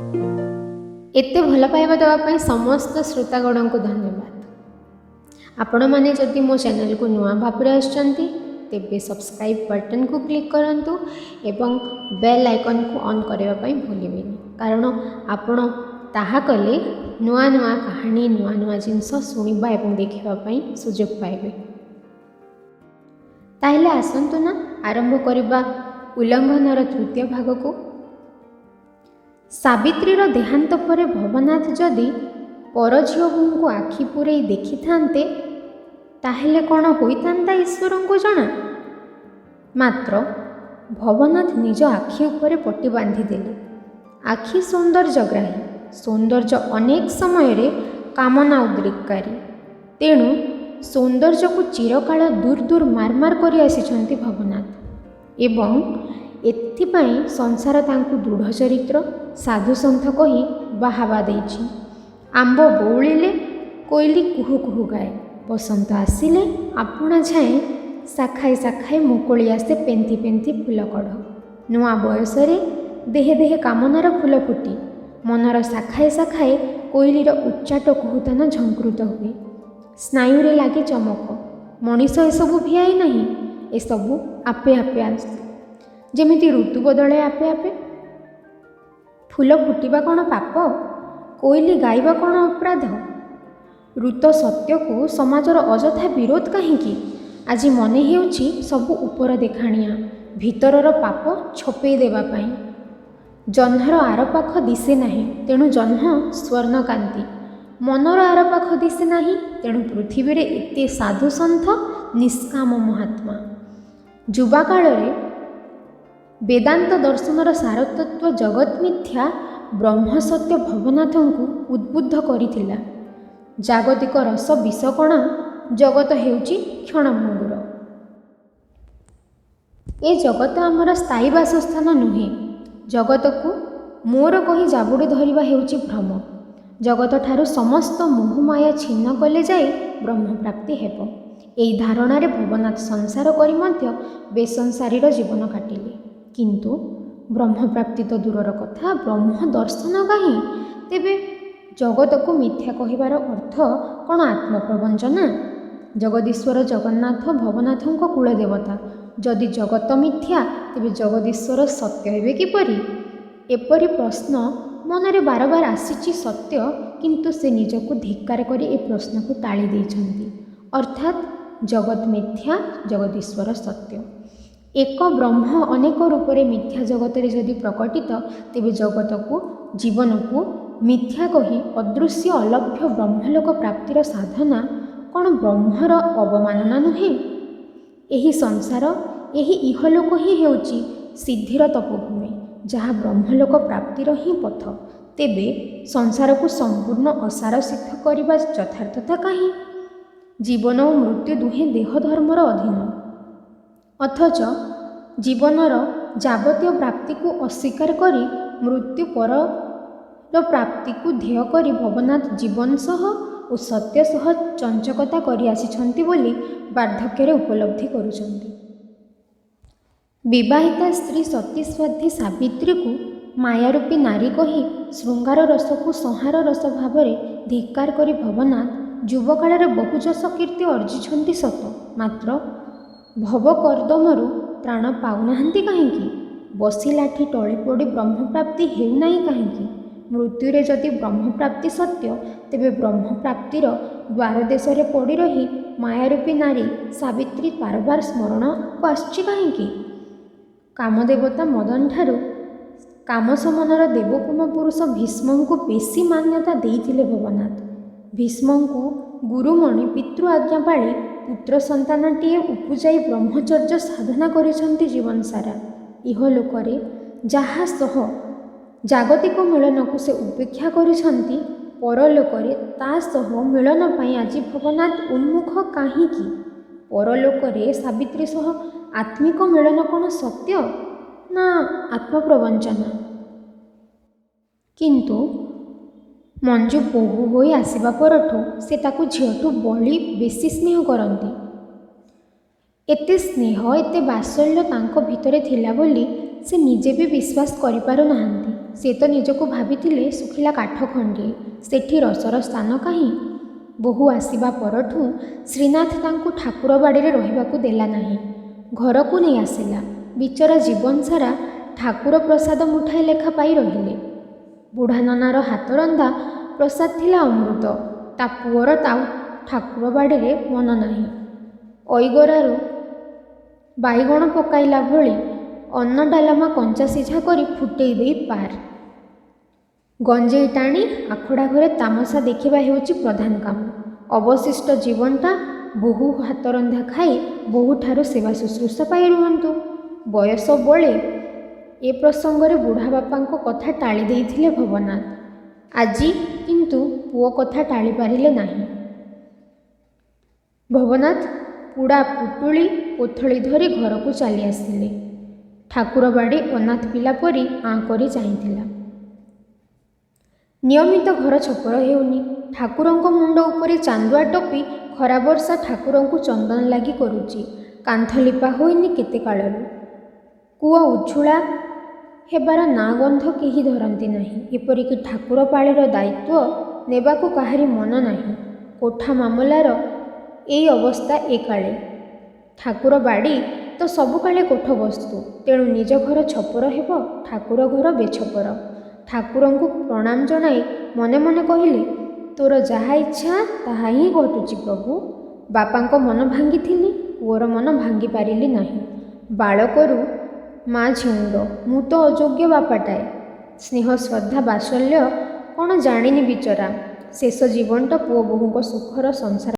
एते भल पाइबा देवाई समस्त श्रोतागण को धन्यवाद। आपण मैंने जदि मो चैनल को नुआ भाव तेबे सब्सक्राइब बटन को क्लिक करंतु एवं बेल आइकन को ऑन करने भूलें, कारण आपण ताहा कले नुआ नुआ कहानी नुआ नुआ जिनस शुणा और देखापी सुजोग पाइबे। ताहले आसंतु ना आरंभ करवा उल्लंघनर तृतीय भाग को। सावित्रीर देहांत पर भवनाथ जदि पर झील बोहू को आखि पूरे देखि थांते ताहेले कौन होइतांता ईश्वर को जना। मात्र भवनाथ निज आखि उपर पट्टी बांधिदेले। आखि सौंदर्यग्राही, सौंदर्य अनेक समय रे कामना उद्रेककारी, तेणु सौंदर्य को चिरकाल दूर दूर मार मार कर आसी भवनाथ एवं एथिपाई संसार तांकु दृढ़ चरित्र साधु सन्थ कही बाहावा देछि। आंब बौलिले कोइली कुहू कुहू गाए, बसंत आसिले आपणा छाए शाखाए शाखाए मुकुली आसे पेंथी पेंथी फूल कढ़। नुआ बयसरे देहे देहे कामनार फूल फुटी मनर शाखाए शाखाए कोइलीर उच्चाट कुहुतान झंकृत हुए। स्नायुरे लागे चमक, मनीष एसबू भिआई नहीं, एसबू आपे आपे आसे जेमिति ऋतु बदले आपे आपे। फूल फुटिबा कौन पाप, कोइली गाइबा कौन अपराध। ऋत सत्य को समाजर अजथा विरोध कहीं आज मने हेउछि सबु उपर देखाणिया, भितरर पाप छपेई देबा पाई। जह्नर आरपाख दिशे नहीं, तेणु जह्न स्वर्णकांति। मनर आरपाख दिशे नहीं, तेणु पृथ्वी रे एते साधु सन्थ निष्काम महात्मा। युवा काल रे वेदांत दर्शनर सारतत्व जगत मिथ्या ब्रह्म सत्य भवनाथ को उद्बुद्ध करिथिला। जागतिक रस विषकण, जगत हेउची क्षणभंगुर। ए जगत आमर स्थायी बासस्थान नुहे। जगत को मोर कही जाबुड़ी धरिबा हेउची भ्रम। जगत ठारू समस्त मोहमाया छिन्न कले जाए ब्रह्म प्राप्ति हेब। एई धारणार भवनाथ संसार करी मध्य बेसंसारीर जीवन काटिले, किंतु ब्रह्म प्राप्ति तो दूरर कथा, ब्रह्म दर्शन कहीं। तेबे जगत को मिथ्या कहिबार अर्थ कौन आत्मप्रवंचना? जगदीश्वर जगन्नाथ भवनाथ कुलदेवता। जदि जगत मिथ्या तेबे जगदीश्वर सत्य हेबे किपरि? एपरि प्रश्न मनरे बार बार आसीछि सत्य, किंतु से निजको धिक्कार करी ए प्रश्न को टाली देइछन्ति। अर्थात जगत मिथ्या, जगदीश्वर सत्य। एक ब्रह्म अनेक रूपरे मिथ्या जगत रे जदि प्रकटित, तेबे जगत को जीवन को मिथ्या कही अदृश्य अलभ्य ब्रह्मलोक प्राप्तिर साधना कौन ब्रह्मर अवमानना नुहे? एही संसार, एही इहलोक ही हेउची सिद्धिर तपोभूमि, जहाँ ब्रह्मलोक प्राप्तिर ही पथ। तेबे संसार को संपूर्ण असार सिद्ध करबा यथार्थता कहीं? जीवन और मृत्यु दुहे देह धर्मर अधीन, अथच जीवनर जाबतीय प्राप्ति को अस्वीकार करी मृत्यु पर प्राप्ति को ध्येय करी भवनाथ जीवन सह और सत्य सह चंचकता करी आसिछन्ति बोली वार्धक्य उपलब्धि करुछन्ति। विवाहिता स्त्री सती स्वाधी सावित्री को मायारूपी नारी कही श्रृंगार रस को संहार रस भाव में धिक्कार करी भवनाथ युवकाल बहु जस कीर्ति अर्जिछन्ति सत, मात्र भवकर्दमरु प्राण पाउनाहांती कहीं? बसी लाठी टली पड़ी ब्रह्म प्राप्ति हेउनाई कहीं? मृत्युरे जदि ब्रह्म प्राप्ति सत्य, तेबे ब्रह्म प्राप्तिर द्वार देश रे पड़ी रही मायारूपी नारी सावित्री बारबार स्मरण को आछि कहीं? कामदेवता मदन ठारू कामसमनर देवोपम पुरुष भीष्म को बेसी मान्यता देइथिले भवनाथ। भीष्म को गुरुमणि पितृ आज्ञा पाली पुत्र संतानटीए उपजाई ब्रह्मचर्य साधना करिछन्ति जीवन सारा। इहलोकरे जहा सह जागतिक मिलन को से उपेक्षा करिछन्ति, परलोकरे ता सह मिलन पाई आज भवनाथ उन्मुख कहीं? परलोकरे सावित्री सह आत्मिक मिलन कौन सत्य ना आत्मप्रवंचना? किंतु मंजू बोहू होई आसिबा परठू से ताकू झीठू बड़ी बेसी स्नेह करती। एते स्नेह एते बात्सल्य तांको भितरे थिला बोली से निजे भी विश्वास करि पारु नाहांती। ସେ ତ ନିଜକୁ ଭାବିଥିଲେ ଶୁଖିଲା କାଠ ଖଣ୍ଡିଏ, ସେଠି ରସର ସ୍ଥାନ କାହିଁ? ବୋହୂ ଆସିବା ପରଠୁ ଶ୍ରୀନାଥ ତାଙ୍କୁ ଠାକୁର ବାଡ଼ିରେ ରହିବାକୁ ଦେଲା ନାହିଁ। ଘରକୁ ନେଇ ଆସିଲା। ବିଚରା ଜୀବନ ସାରା ଠାକୁର ପ୍ରସାଦ ମୁଠାଏ ଲେଖା ପାଇ ରହିଲେ। ବୁଢ଼ା ନନାର ହାତରନ୍ଧା ପ୍ରସାଦ ଥିଲା ଅମୃତ। ତା ପୁଅର ଠାକୁର ବାଡ଼ିରେ ମନ ନାହିଁ। ଅଇଗରାରୁ ବାଇଗଣ ପକାଇଲା ଭଳି ଅନ୍ନ ଡାଲମା କଞ୍ଚା ସିଝା କରି ଫୁଟେଇ ଦେଇ ପାର। ଗଞ୍ଜେଇ ଟାଣି ଆଖଡ଼ା ଘରେ ତାମସା ଦେଖିବା ହେଉଛି ପ୍ରଧାନ କାମ। ଅବଶିଷ୍ଟ ଜୀବନଟା ବୋହୂ ହାତରନ୍ଧା ଖାଇ ବୋହୂଠାରୁ ସେବା ଶୁଶ୍ରୂଷା ପାଇ ରୁହନ୍ତୁ। ବୟସ ବଳେ ଏ ପ୍ରସଙ୍ଗରେ ବୁଢ଼ା ବାପାଙ୍କ କଥା ଟାଳି ଦେଇଥିଲେ ଭବନାଥ। ଆଜି କିନ୍ତୁ ପୁଅ କଥା ଟାଳି ପାରିଲେ ନାହିଁ। ଭବନାଥ ପୁଡ଼ା ପୁଟୁଳି କୋଥଳି ଧରି ଘରକୁ ଚାଲି ଆସିଲେ। ଠାକୁର ବାଡ଼ି ଅନାଥ ପିଲା ପରି ଆଁ କରି ଚାହିଁଥିଲା। ନିୟମିତ ଘର ଛପର ହେଉନି। ଠାକୁରଙ୍କ ମୁଣ୍ଡ ଉପରେ ଚାନ୍ଦୁଆ ଟୋପି ଖରା ବର୍ଷା ଠାକୁରଙ୍କୁ ଚନ୍ଦନ ଲାଗି କରୁଛି। କାନ୍ଥ ଲିପା ହୋଇନି କେତେ କାଳରୁ। କୂଅ ଉଛୁଳା ହେବାର ନାଁ ଗନ୍ଧ କେହି ଧରନ୍ତି ନାହିଁ। ଏପରିକି ଠାକୁର ପାଳିର ଦାୟିତ୍ୱ ନେବାକୁ କାହାରି ମନ ନାହିଁ। କୋଠା ମାମଲାର ଏଇ ଅବସ୍ଥା ଏକାଳେ। ଠାକୁର ବାଡ଼ି ତ ସବୁକାଳେ କୋଠ ବସ୍ତୁ। ତେଣୁ ନିଜ ଘର ଛପର ହେବ, ଠାକୁର ଘର ବେଛପର। ଠାକୁରଙ୍କୁ ପ୍ରଣାମ ଜଣାଇ ମନେ ମନେ କହିଲେ, ତୋର ଯାହା ଇଚ୍ଛା ତାହା ହିଁ ଘଟୁଛି ପ୍ରଭୁ। ବାପାଙ୍କ ମନ ଭାଙ୍ଗିଥିଲି, ପୁଅର ମନ ଭାଙ୍ଗି ପାରିଲି ନାହିଁ। ବାଳକରୁ ମା ଝିଉଣ୍ଡ, ମୁଁ ତ ଅଯୋଗ୍ୟ ବାପାଟାଏ। ସ୍ନେହ ଶ୍ରଦ୍ଧା ବାତ୍ସଲ୍ୟ କ'ଣ ଜାଣିନି ବିଚରା। ଶେଷ ଜୀବନଟା ପୁଅ ବୋହୂଙ୍କ ସୁଖର ସଂସାର